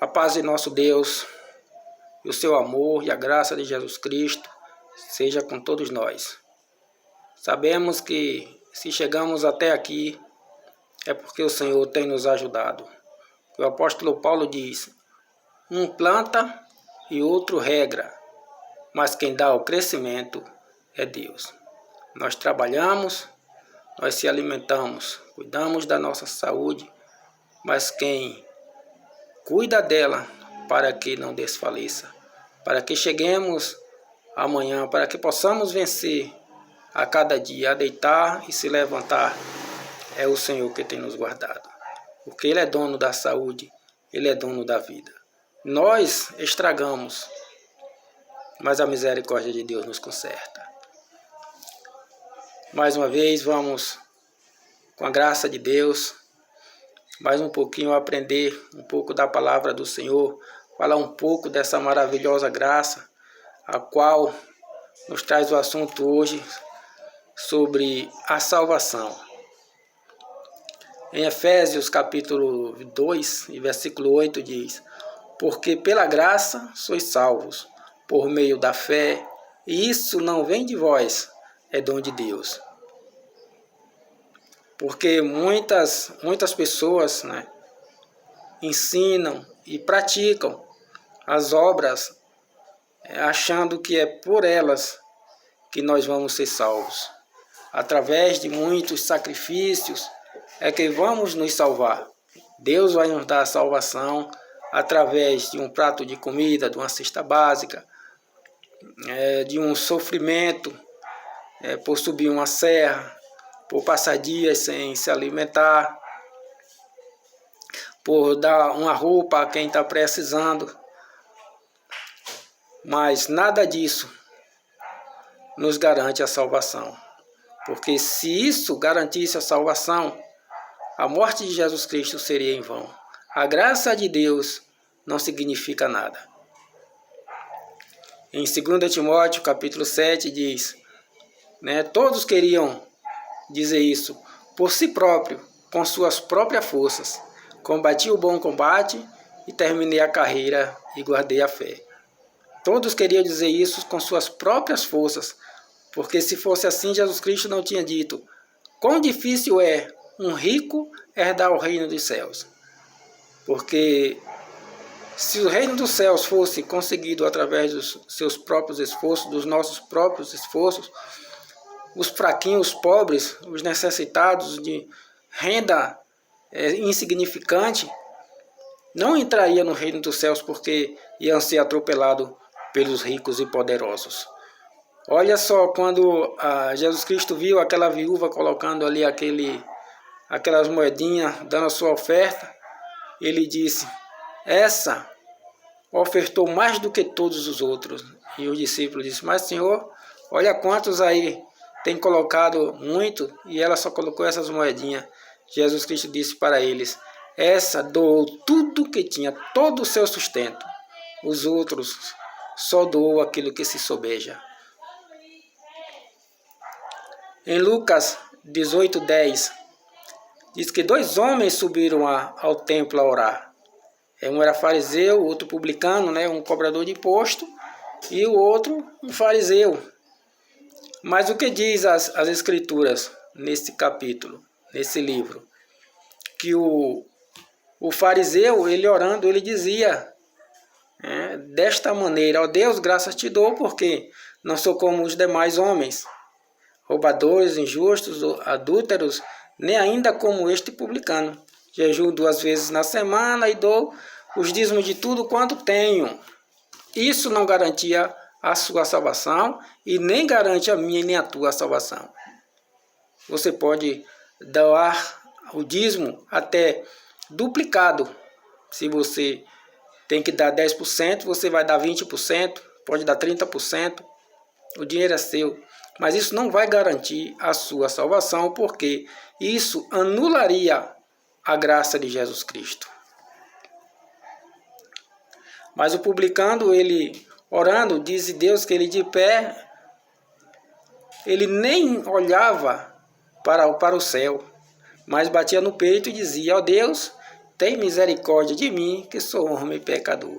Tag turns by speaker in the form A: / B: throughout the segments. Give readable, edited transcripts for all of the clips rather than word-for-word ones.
A: A paz de nosso Deus, e o seu amor e a graça de Jesus Cristo seja com todos nós. Sabemos que se chegamos até aqui é porque o Senhor tem nos ajudado. O apóstolo Paulo diz: um planta e outro rega, mas quem dá o crescimento é Deus. Nós trabalhamos, nós se alimentamos, cuidamos da nossa saúde, mas quem cuida dela para que não desfaleça, para que cheguemos amanhã, para que possamos vencer a cada dia, a deitar e se levantar, é o Senhor que tem nos guardado. Porque Ele é dono da saúde, Ele é dono da vida. Nós estragamos, mas a misericórdia de Deus nos conserta. Mais uma vez, vamos, com a graça de Deus, mais um pouquinho aprender um pouco da palavra do Senhor, falar um pouco dessa maravilhosa graça, a qual nos traz o assunto hoje sobre a salvação. Em Efésios capítulo 2, e versículo 8 diz: porque pela graça sois salvos, por meio da fé, e isso não vem de vós, é dom de Deus. Porque muitas pessoas, ensinam e praticam as obras achando que é por elas que nós vamos ser salvos. Através de muitos sacrifícios é que vamos nos salvar. Deus vai nos dar a salvação através de um prato de comida, de uma cesta básica, de um sofrimento por subir uma serra, por passar dias sem se alimentar, por dar uma roupa a quem está precisando. Mas nada disso nos garante a salvação. Porque se isso garantisse a salvação, a morte de Jesus Cristo seria em vão. A graça de Deus não significa nada. Em 2 Timóteo capítulo 7 diz, todos queriam dizer isso, por si próprio, com suas próprias forças, combati o bom combate e terminei a carreira e guardei a fé. Todos queriam dizer isso com suas próprias forças, porque se fosse assim, Jesus Cristo não tinha dito: quão difícil é um rico herdar o reino dos céus. Porque se o reino dos céus fosse conseguido através dos seus próprios esforços, dos nossos próprios esforços, os fraquinhos, os pobres, os necessitados de renda insignificante, não entraria no reino dos céus porque iam ser atropelados pelos ricos e poderosos. Olha só, quando Jesus Cristo viu aquela viúva colocando ali aquelas moedinhas, dando a sua oferta, ele disse: essa ofertou mais do que todos os outros. E o discípulo disse: mas Senhor, olha quantos aí tem colocado muito e ela só colocou essas moedinhas. Jesus Cristo disse para eles: essa doou tudo que tinha, todo o seu sustento. Os outros só doou aquilo que se sobeja. Em Lucas 18:10, diz que 2 homens subiram ao templo a orar. Um era fariseu, o outro publicano, um cobrador de imposto, e o outro um fariseu. Mas o que diz as escrituras nesse capítulo, nesse livro? Que o fariseu, ele orando, ele dizia desta maneira: ó Deus, graças te dou, porque não sou como os demais homens, roubadores, injustos, adúlteros, nem ainda como este publicano. Jejuo 2 vezes na semana e dou os dízimos de tudo quanto tenho. Isso não garantia a sua salvação e nem garante a minha nem a tua salvação. Você pode doar o dízimo até duplicado. Se você tem que dar 10%, você vai dar 20%, pode dar 30%. O dinheiro é seu. Mas isso não vai garantir a sua salvação, porque isso anularia a graça de Jesus Cristo. Mas o publicano, ele orando, diz Deus que ele de pé, ele nem olhava para o céu, mas batia no peito e dizia: ó Deus, tem misericórdia de mim, que sou homem pecador.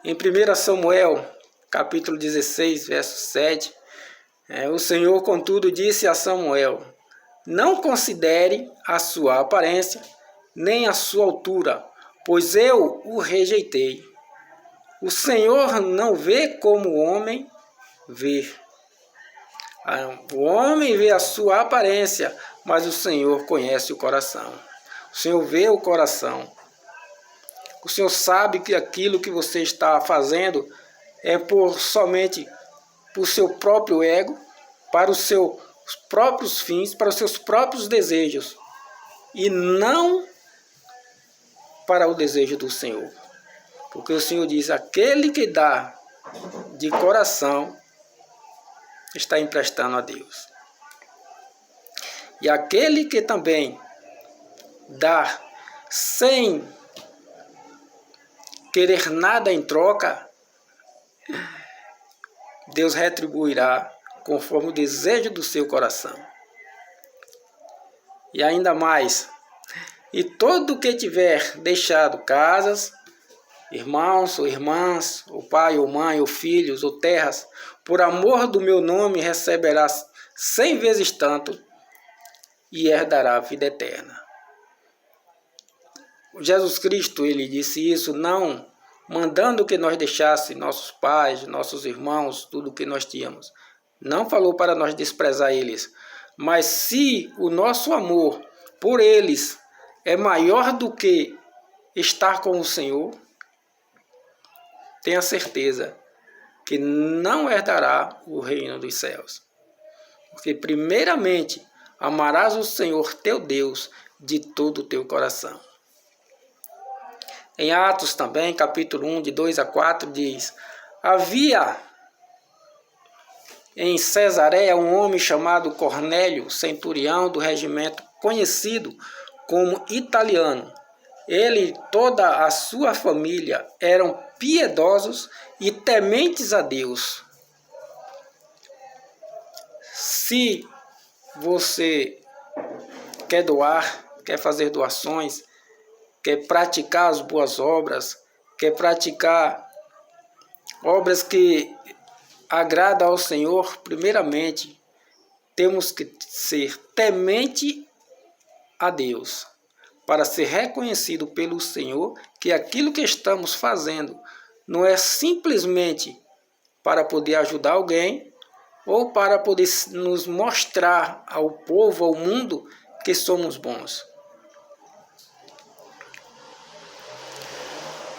A: Em 1 Samuel, capítulo 16, verso 7, o Senhor, contudo, disse a Samuel: não considere a sua aparência, nem a sua altura, pois eu o rejeitei. O Senhor não vê como o homem vê. O homem vê a sua aparência, mas o Senhor conhece o coração. O Senhor vê o coração. O Senhor sabe que aquilo que você está fazendo é somente por seu próprio ego, para os seus próprios fins, para os seus próprios desejos, e não para o desejo do Senhor. Porque o Senhor diz: aquele que dá de coração está emprestando a Deus. E aquele que também dá sem querer nada em troca, Deus retribuirá conforme o desejo do seu coração. E ainda mais: e todo que tiver deixado casas, irmãos ou irmãs, ou pai ou mãe, ou filhos ou terras, por amor do meu nome, receberá 100 vezes tanto e herdará a vida eterna. Jesus Cristo, ele disse isso não mandando que nós deixássemos nossos pais, nossos irmãos, tudo o que nós tínhamos. Não falou para nós desprezar eles. Mas se o nosso amor por eles é maior do que estar com o Senhor, tenha certeza que não herdará o reino dos céus. Porque primeiramente amarás o Senhor teu Deus de todo o teu coração. Em Atos também, capítulo 1, de 2 a 4, diz: havia em Cesareia um homem chamado Cornélio, centurião do regimento, conhecido como italiano. Ele e toda a sua família eram piedosos e tementes a Deus. Se você quer doar, quer fazer doações, quer praticar as boas obras, quer praticar obras que agradam ao Senhor, primeiramente, temos que ser temente a Deus, para ser reconhecido pelo Senhor que aquilo que estamos fazendo não é simplesmente para poder ajudar alguém ou para poder nos mostrar ao povo, ao mundo, que somos bons.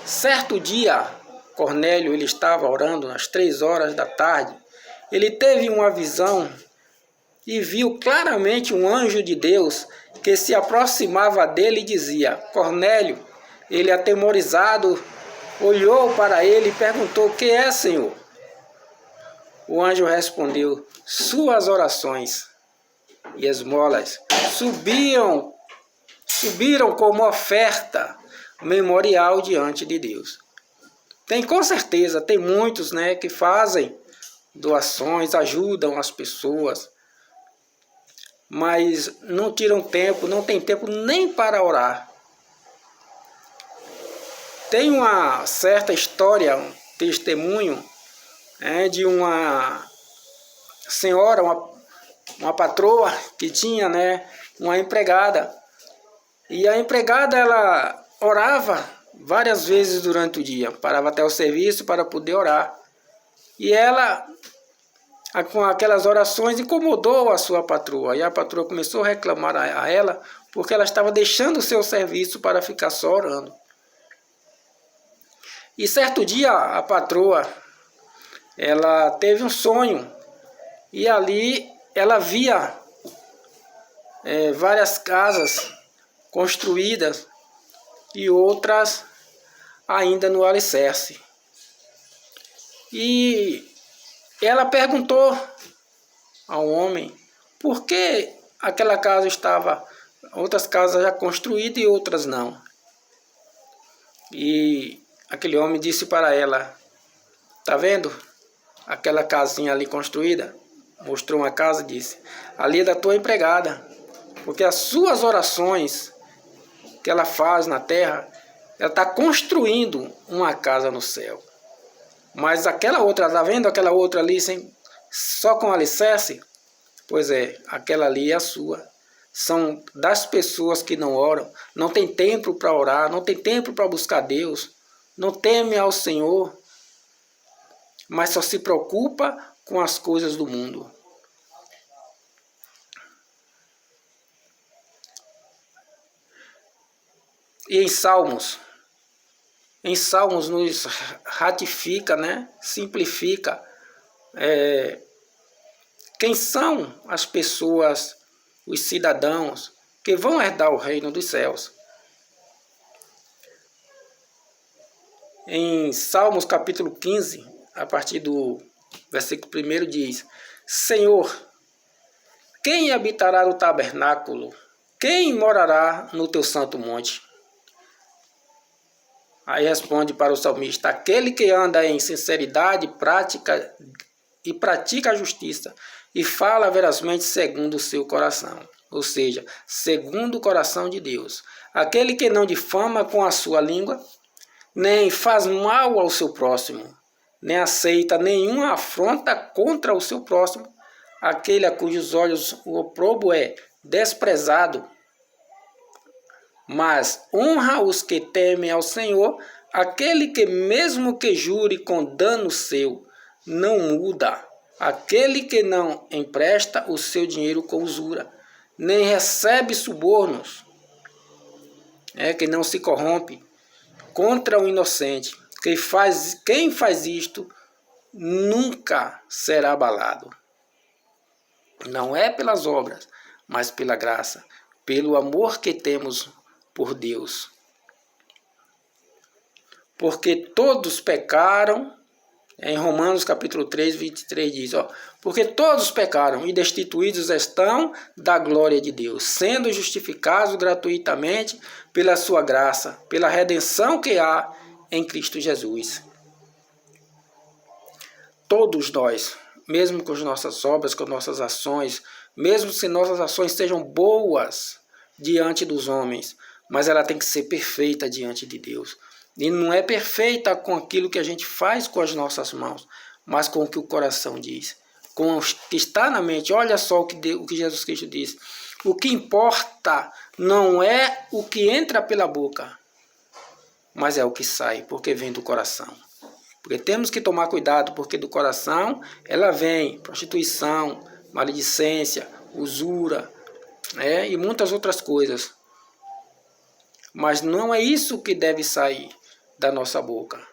A: Certo dia, Cornélio ele estava orando às 3 horas da tarde. Ele teve uma visão e viu claramente um anjo de Deus que se aproximava dele e dizia: Cornélio. Ele, atemorizado, olhou para ele e perguntou: o que é, Senhor? O anjo respondeu: suas orações e esmolas subiram como oferta memorial diante de Deus. Com certeza, tem muitos, que fazem doações, ajudam as pessoas, mas não tiram tempo, não tem tempo nem para orar. Tem uma certa história, um testemunho de uma senhora, uma patroa que tinha uma empregada. E a empregada ela orava várias vezes durante o dia, parava até o serviço para poder orar. E ela, com aquelas orações, incomodou a sua patroa. E a patroa começou a reclamar a ela, porque ela estava deixando o seu serviço para ficar só orando. E certo dia a patroa, ela teve um sonho. E ali ela via várias casas construídas e outras ainda no alicerce. E ela perguntou ao homem por que aquela casa estava, outras casas já construídas e outras não. E aquele homem disse para ela: tá vendo aquela casinha ali construída? Mostrou uma casa e disse: ali é da tua empregada. Porque as suas orações que ela faz na terra, ela está construindo uma casa no céu. Mas aquela outra, está vendo aquela outra ali só com alicerce? Pois é, aquela ali é a sua. São das pessoas que não oram, não tem tempo para orar, não tem tempo para buscar Deus, não teme ao Senhor, mas só se preocupa com as coisas do mundo. E em Salmos nos ratifica, né? Simplifica quem são as pessoas, os cidadãos que vão herdar o reino dos céus. Em Salmos capítulo 15, a partir do versículo 1 diz: Senhor, quem habitará no tabernáculo? Quem morará no teu santo monte? Aí responde para o salmista: aquele que anda em sinceridade pratica a justiça e fala verazmente segundo o seu coração, ou seja, segundo o coração de Deus. Aquele que não difama com a sua língua, nem faz mal ao seu próximo, nem aceita nenhuma afronta contra o seu próximo, aquele a cujos olhos o oprobo é desprezado, mas honra os que temem ao Senhor, aquele que mesmo que jure com dano seu, não muda, aquele que não empresta o seu dinheiro com usura, nem recebe subornos, que não se corrompe contra o inocente. Quem faz isto nunca será abalado. Não é pelas obras, mas pela graça, pelo amor que temos por Deus. Porque todos pecaram, em Romanos capítulo 3, 23 diz, porque todos pecaram e destituídos estão da glória de Deus, sendo justificados gratuitamente pela sua graça, pela redenção que há em Cristo Jesus. Todos nós, mesmo com as nossas obras, com nossas ações, mesmo se nossas ações sejam boas diante dos homens, mas ela tem que ser perfeita diante de Deus. E não é perfeita com aquilo que a gente faz com as nossas mãos, mas com o que o coração diz, com o que está na mente. Olha só o que Jesus Cristo diz. O que importa não é o que entra pela boca, mas é o que sai, porque vem do coração. Porque temos que tomar cuidado, porque do coração ela vem prostituição, maledicência, usura, e muitas outras coisas. Mas não é isso que deve sair da nossa boca,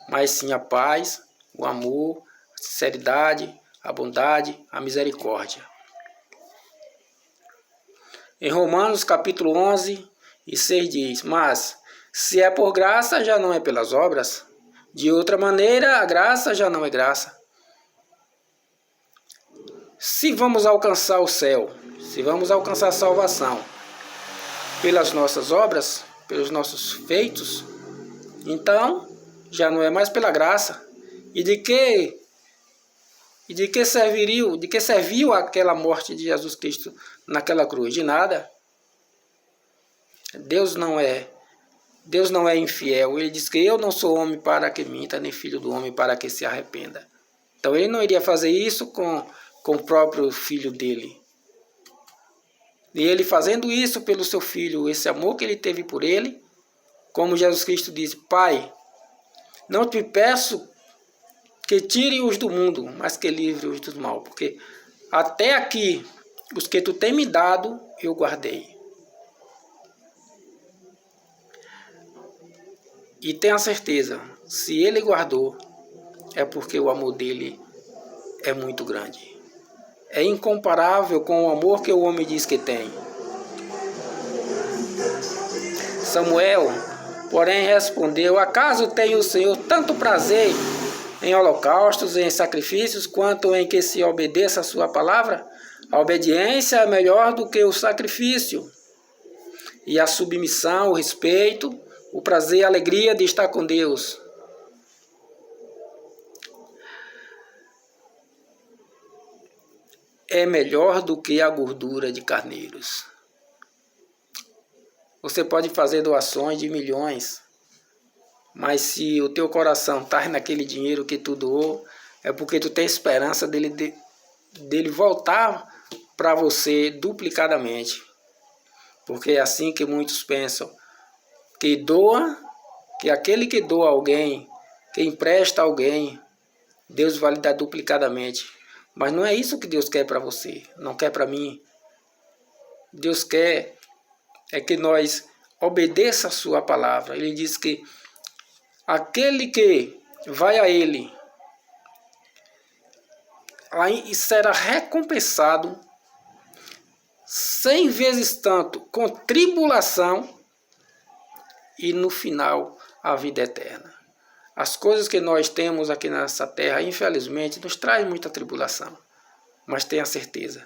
A: mas sim a paz, o amor, a sinceridade, a bondade, a misericórdia. Em Romanos capítulo 11 e 6 diz: mas se é por graça, já não é pelas obras. De outra maneira, a graça já não é graça. Se vamos alcançar o céu, se vamos alcançar a salvação pelas nossas obras, pelos nossos feitos, então já não é mais pela graça. E de que serviu aquela morte de Jesus Cristo naquela cruz? De nada. Deus não é infiel. Ele diz que eu não sou homem para que minta, nem filho do homem para que se arrependa. Então ele não iria fazer isso com o próprio filho dele. E ele fazendo isso pelo seu filho, esse amor que ele teve por ele, como Jesus Cristo disse: Pai, não te peço que tire-os do mundo, mas que livre-os do mal, porque até aqui os que tu tem me dado, eu guardei. E tenha certeza, se ele guardou, é porque o amor dele é muito grande. É incomparável com o amor que o homem diz que tem. Samuel, porém, respondeu: acaso tem o Senhor tanto prazer em holocaustos e em sacrifícios, quanto em que se obedeça a sua palavra? A obediência é melhor do que o sacrifício, e a submissão, o respeito, o prazer e a alegria de estar com Deus. É melhor do que a gordura de carneiros. Você pode fazer doações de milhões, mas se o teu coração está naquele dinheiro que tu doou, é porque tu tem esperança dele voltar para você duplicadamente. Porque é assim que muitos pensam, que aquele que doa a alguém, que empresta a alguém, Deus vai lhe dar duplicadamente. Mas não é isso que Deus quer para você, não quer para mim. Deus quer que nós obedeça a sua palavra. Ele diz que aquele que vai a ele aí será recompensado 100 vezes tanto com tribulação e no final a vida eterna. As coisas que nós temos aqui nessa terra, infelizmente, nos traz muita tribulação. Mas tenha certeza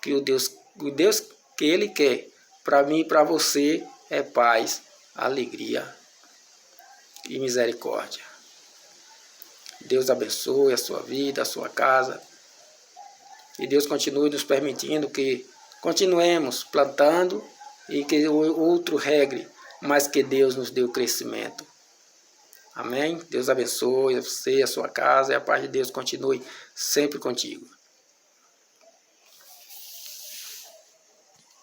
A: que o Deus que Ele quer para mim e para você é paz, alegria e misericórdia. Deus abençoe a sua vida, a sua casa. E Deus continue nos permitindo que continuemos plantando e que o outro regre, mas que Deus nos dê o crescimento. Amém? Deus abençoe você, a sua casa, e a paz de Deus continue sempre contigo.